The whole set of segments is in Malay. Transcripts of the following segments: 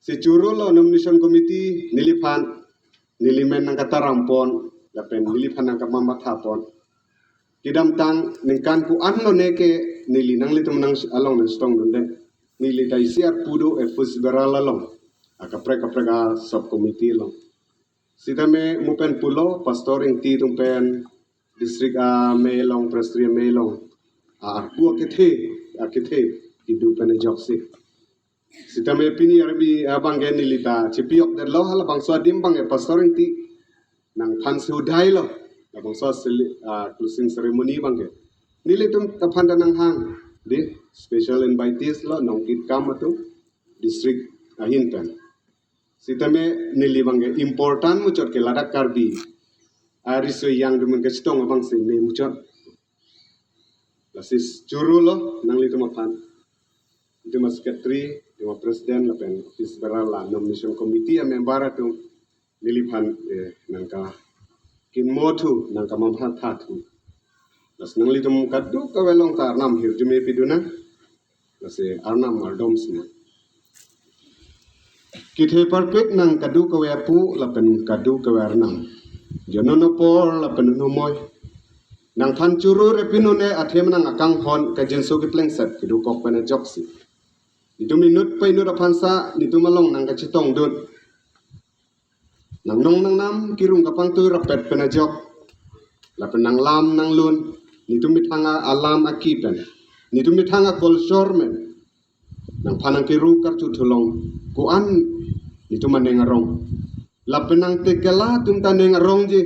Si curu lo nomination committee nilipan nilimen nang kata rampon lapen nilipan nang kamamba thapon kidam tang ningkan ku an lo neke nili nang litum nang along nang stong dunde nili dai siar pudo e fus berala long akapre kapre sub committee long sitame mupen pulo pastoring ti tumpen district a melong prestri melong a ku akethe kidu pene joksi sitame pini arbi abang gen nilita cipiok de lo hala bang swadim bang e pastoring ti nang phan su dai lo la bang so closing ceremony bang ke nilitum tapanda nang hang di special invitees lo nong kit kam atu district ahin pen sitame nili bang ke important muchot ke ladak karbi ariso yang dumen ke stong abang sing me muchot lasis curu lo nang litum aphan itu mas secretary Dima Presiden lapen office berala nomination committee a member tu nilipan nangka kin motu nangka mamhat thatu las nangli tum kaddu ka welong tar nam hirjume piduna lase arnam aldom sna kithe perfect nang kaddu ka wepu lapen kaddu ka wernam jonono por lapen no moy nang than churu repinune athem nang akang hon ka jenso ki plengset kidu kok pene joksi itu minut pa inut apansa itu malong nang kacitong dun nang nong nang nam kirung kapang tu rapet penajok lapen nang lam nang lun itu mitanga alam akipen itu mitanga kolsor men nang panang kiru kartu tulong kuan itu manengarong lapen nang tekela tum tanengarong je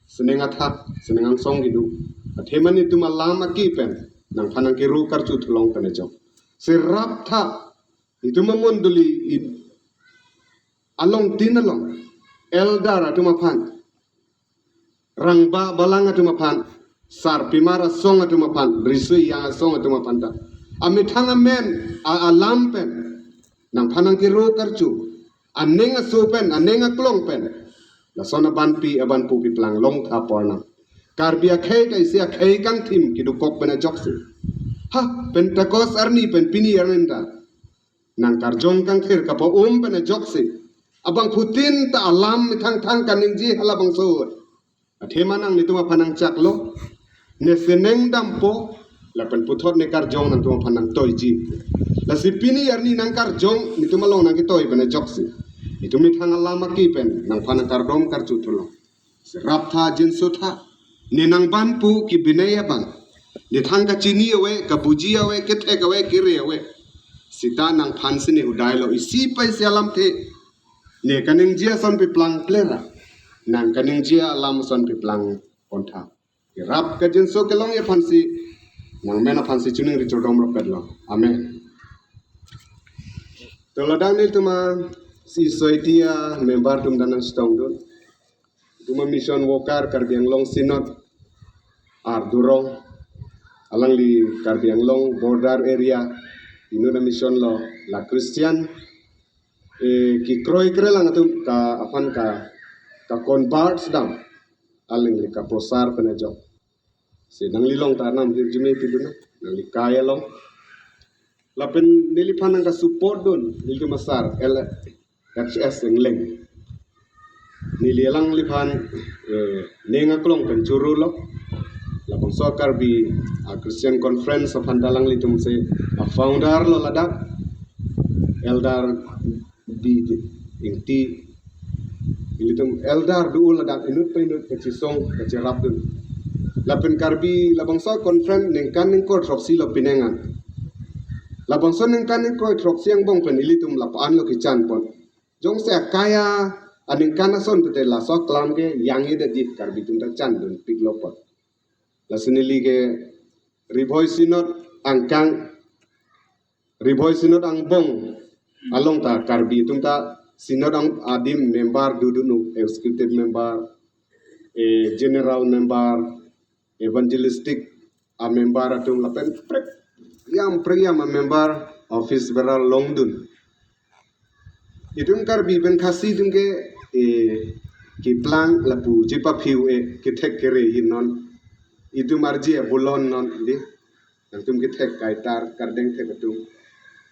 senengathak senengang song gitu atheman itu malam akipen nang panang kiru kartu tulong penajok serap tha itu memunduli along tinalong eldar atu mapan rangba balang atu mapan sar pimara song atu mapan risui yang song atu mapan ta amithanga men alam pen nang panang kiru karchu anenga sopen anenga klong pen la sona banpi aban pu plang long tha porna karbia khei kai sia khei kang thim kidu kok pena jokse ha pentakos arni pen pini arnda nang karjong kang thir kapo pena jokse abang putin ta alam thang thang kaning ji halabang so athema nang nituma phanang chaklo ne seneng dampo lapen puthot ne karjong nang tuma phanang toy ji la sipini arni nang karjong nituma long nang ki toy pena jokse itumi thang alam ki pen nang phanang kardom karchu thulo serap tha jinsu tha ne nang ban pu ki binaya bang ne thang ka chini awe ka buji awe ke thek awe ki re awe sita nang phan sini udai lo isi pai sialam the ne kaning jia son pi plang plera nang kaning jia alam son pi plang kontha rap ka jin so kelong ye phan si nang mena phan si chuning ri chodom ro pedlo amen to ladang ni tuma si soitia member tum danang stong dun tuma mission worker karbiang long sinot ar durong alang li karbiang long border area inuna mission lo la Christian ki kroi krelang atu ka apan ka converts dam aling li ka prosar penajo se nang lilong tanam hirjume piduna nang li kaya long lapen nilipan ka support don nilju masar LHS engleng nililang lipan nenga klong pencuru lo lapang sokar bi Christian conference of handalang litum se founder lo ladak eldar di inti ilitum eldar du ladak inut pinut kecisong kecerap dun lapen karbi labang so conference nengkan nengko troksi lo pinengan labang so nengkan nengko troksi yang bong pen ilitum lapaan lo kichan pon jong se kaya anengkan son pete la so klam ke yang ide dit karbi tum ta chan dun piglopot la senili ke rivoy sinot angkang rivoy sinot ang bong along ta karbi tum ta sinot ang adim member dudunu executive member general member evangelistic a member atum lapen prek yang a member office beral longdun itum karbi ben khasi tum ke ki plan lapu jipa phiu ki thek kere hinon itu marji bulon non di nantum ki thek kaitar kardeng thek atum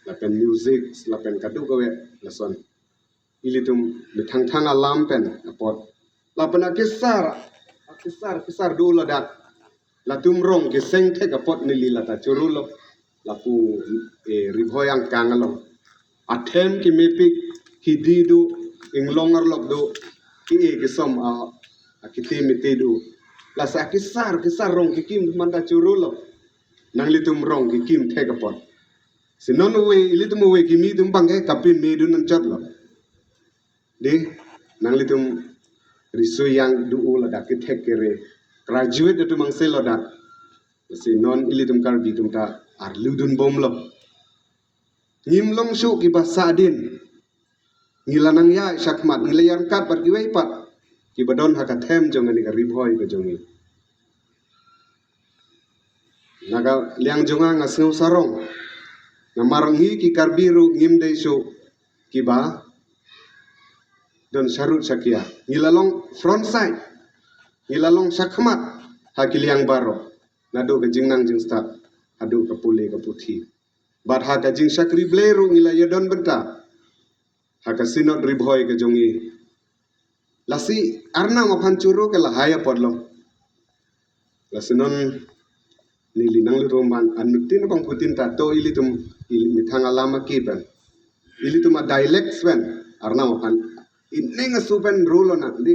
lapen music lapen kadu gawe lason ilitum mitang alam pen apot lapana kisar dulu dak latum rong kiseng te kapot nilila ta churulo lapu ribhoyang kangalong athem ki mepik hididu inglongar lok do ki kisom a kiti mitidu la sa kisar rong kikim manda churulo nang litum rong kikim te kapot sinon we ilitum we kimi tum bangke kapin medu nan chatlo de nang litum risu yang duu la dak tek kere graduate tu mangselo dak sinon ilitum karbi tum ta ar ludun bomlo ngimlong su ki basadin ngilanang ya syakmat ngilayang kat par giwai pat ki badon hakathem jongani ka ribhoy ka jongi naga liang jonga ngasngu sarong namarangi ki karbiru ngimdei su ki ba don syarut sakya ngilalong front side ngilalong sakmat hakiliang baro nadu ke jingnang jingsta adu ke pule ke puthi bat ha jing sakri bleru ngilaya don benta ha sinot ribhoy ke jongi lasi arna mapan churu ke lahaya podlong lasinon nilinang luroman anutin bang putin ta to ilitum mitang alama kiban ilitum a dialect swen arna mapan ineng suben rulo na di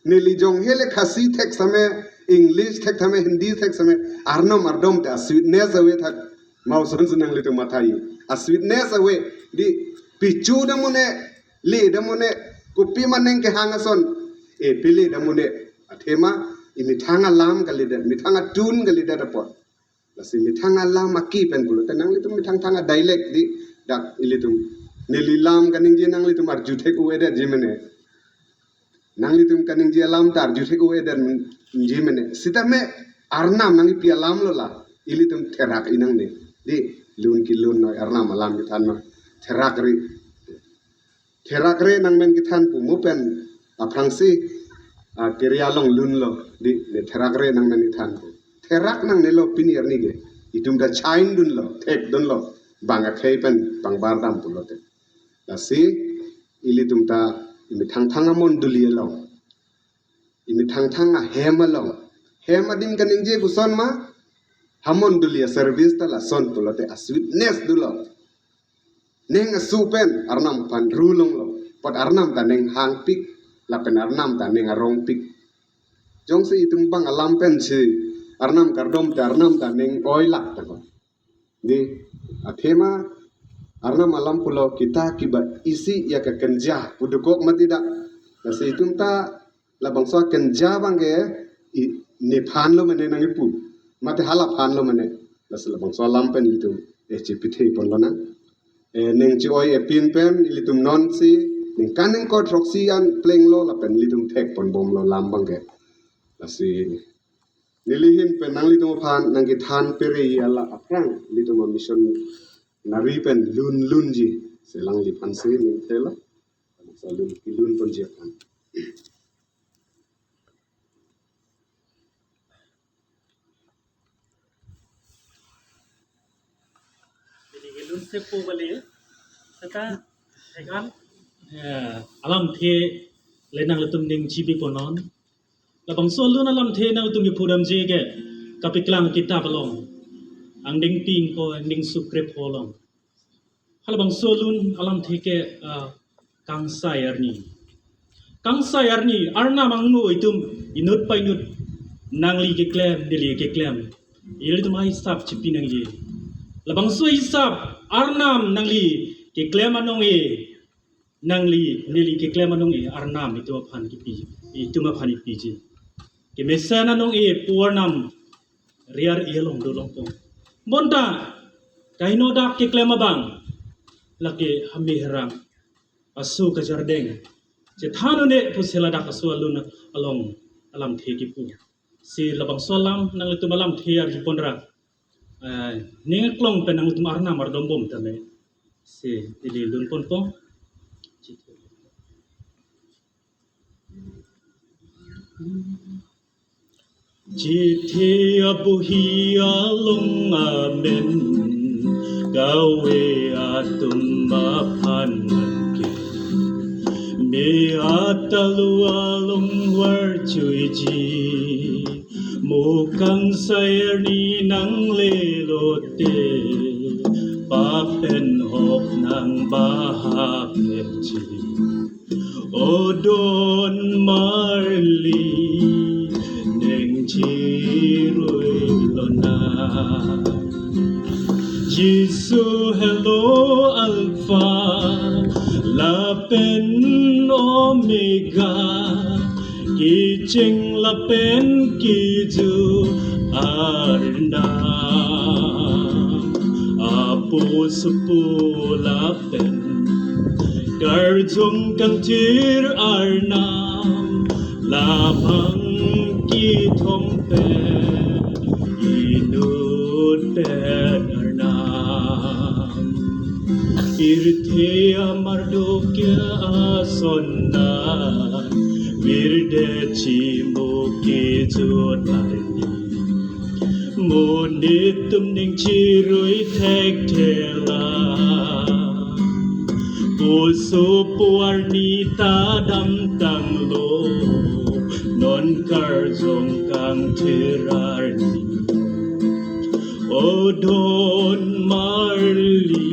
nili jong hele khasi tek same english tek thame hindi tek same arno mardom ta sweetness awe thak mauson sunang litum mathai a sweetness awe di pichu damune le damune kupi maneng ke hangason pili damune athema imithanga lam galida mithanga tun galida dapot lasi mithanga lam maki pen gulo tanang litum mithanga dialect di dak ilitum nelilam kaning je nang litum arju thek ueda jimene nang litum kaning je lam tar ju thek ueda jimene sitame arnam nang pi alam lola ilitum therak inang ne di lun ki lun no arnam alam kithan no therak re nang men kithan pu mupen aprangsi kirialong lun lo di therak re nang men kithan pu therak nang nelo pinir ni ge itum da chain dun lo thek dun lo banga khaipen bang bardam pulote lasi ilitum ta imi thang amon dulielo imi thang hemalo hemadin kaning je guson ma hamon dulia service ta la son pulote a sweetness dulo neng supen arnam pan rulong lo pot arnam ta neng hang pik la pen arnam ta neng arong pik jong se itum bang alam pen si arnam kardom ta arnam ta neng oilak ta ko ni athema arnam alam pulo kita kibat isi ya ke kenja udukok matida nasi itum ta labang so kenja bangge ni phan lo mene nang ipu mate hala phan lo mene las labang so alam pen itum chipithe pon lo na neng chi oi pin pen ilitum non si neng kaneng ko troxi an pleng lo la pen litum thek pon bom lo lam bangge lasi nilihin pen nang litum phan nang ki than pere ala aprang litum mission nari pen lun ji selang li pan se ni thela salun ki lun pon je pan jadi lun sepo bali sata ekan alam the lenang lutum ning chibi ponon labang solun alam the na lutum ki pudam je ke kapiklang kitab long ang ding ting ko ang ding sukre polong halabang solun alam the ke kangsai arni arna mangnu itum inut painut nangli ke klem dili ke klem ili tum hisap chipi nangli labang so hisap arnam nangli ke klem anong nangli nili ke klem anong arnam itu aphan ki pi itu aphan pi ji ke mesana nong puarnam riar ielong dolong pong bonta kaino dak ke klem abang laki hami herang asu ke jardeng je thanu ne pusela dak asu alun along alam the ki pu si labang solam nang itu malam thiar ji ponra ning klong penang itu arna mar dombom tame si dili lun pon pong Jiti abuhi alung amen gawe atum mapan ke Me atalu along war chuiji Mukang sayarni nang lelote Papen hop nang bahapetji Odon marli Neng chiruy lona Jisu hello alpha La pen omega Ki ching la pen ki ju arna Apo supu la pen Gar chung kang tir arna La bang ki thom pe Inut pen arna Irthea mardokya asonna Virde chimo ke jotarni Monitum ning chirui thek thela Puso puarni ta dam tang lo Non karjong kang tirarni Odon marli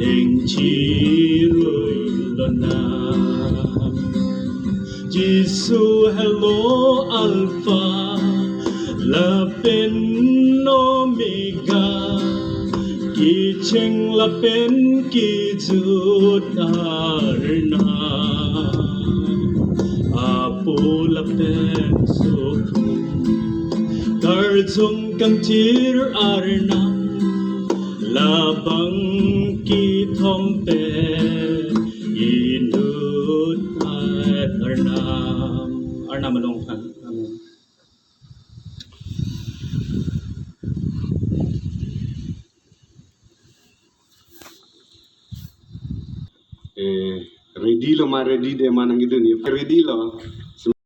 Neng chiruy lona Jisu hello alpha La pen omega Ki cheng la pen ki jut arna Apo la pen sokum Kar chung kang tir arna Labang ki thompe Inut at Arnam along han. Amen. Ready lo ma ready de manang itu ni. Ready lo.